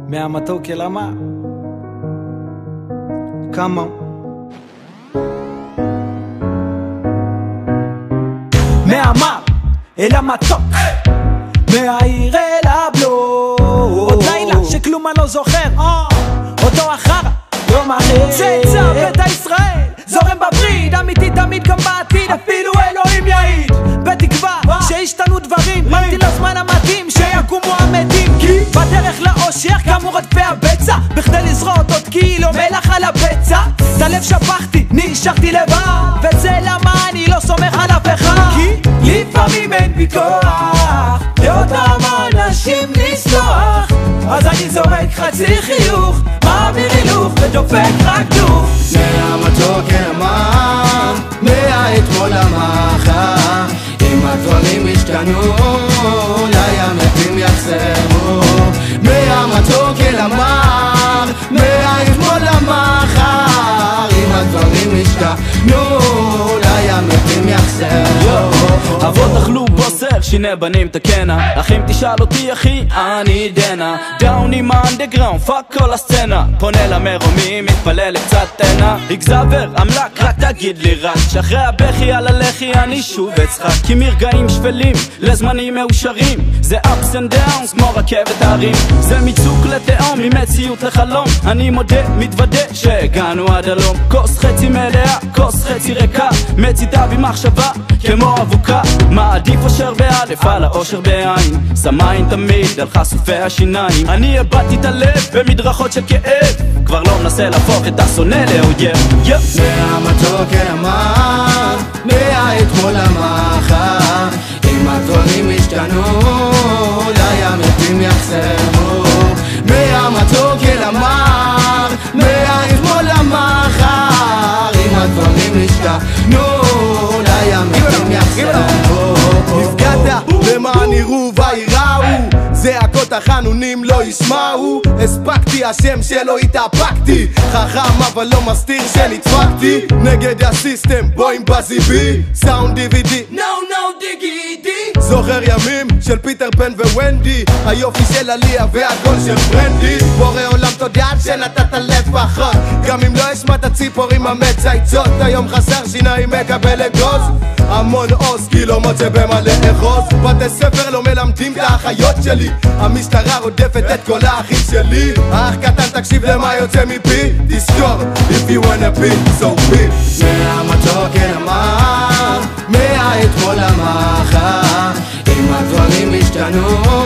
מהמתוק אל המה כמה מהמה אל המתוק מהעיר אל הבלוק עוד לילה שכלום אני לא זוכר אותו אחר יום אחר צאצא בית ישראל זורם בבריד אמיתי תמיד גם בעתיד אפילו אלוהים יעיד בתקווה שהשתנו דברים ממתין לזמן המתאים שיקומו המתים כי בדרך לאושר קמו רדפי הבצע בכדי לזרות עוד קילו מלח על הבצע את הלב שפכתי נשארתי לבד וזה למה אני לא סומך על אף אחד כי לפעמים אין בי כוח לאותם אנשים לסלוח אז אני זורק חצי חיוך מעביר הילוך ודופק רק דוך מהמתוק אל המה מהאתמול למחר אם הדברים השתנו אולי המתים יחזרו מהמתוק אל המה מהאתמול למחר אם הדברים השתנו אולי המתים יחזרו אבות אכלו בוסר, שיני בנים תקנה אחים תשאל אותי אחי, אני דנה דאון עם האנדגראונד, פאק כל הסצנה פונה למרומים, מתפלל לקצת תנה אקזבר, עמלק, רק תגיד לי רק שאחרי הבכי על הלחי אני שוב אצחק כי מרגעים שפלים לזמנים מאושרים זה ups and downs כמו רכבת הרים זה מצוק לתאום, ממציאות לחלום אני מודה, מתוודה שהגענו עד הלום כוס חצי מלאה, כוס חצי ריקה מצידה במחשבה כמו אבוקה מעדיף אושר באלף על האושר בעין סמיים תמיד על חשופי השיניים אני הבאתי את הלב במדרכות של כאב כבר לא מנסה להפוך את השונא לאויב מהמתוק אל המה מהאתמול למחר אם הדברים השתנו אולי המתים יחזרו מהמתוק אל המה מהאתמול למחר אם הדברים השתנו אולי המתים יחזרו נפגעת למען יראו ויראו זעקות החנונים לא ישמעו הספקתי השם שלא התאפקתי חכם אבל לא מסתיר שנדפקתי נגד הסיסטם בואים בזיבי סאונד DVD no דיגידי זוכר ימים של פיטר פן וונדי היופי של עליה והגול של ברנדי בורא עולם תודה שנתת לב פחות גם אם לא השמעת ציפורים המצייצות היום חסר שיניים מקבל אגוז המון עוז כי לא מוצא במה לאחוז בתי ספר לא מלמדים את האחיות שלי המשטרה רודפת את כל האחים שלי האח קטן תקשיב למה יוצא מפי תזכור if you wanna be so be מהמתוק אל המה מהאתמול למחר אם הדברים השתנו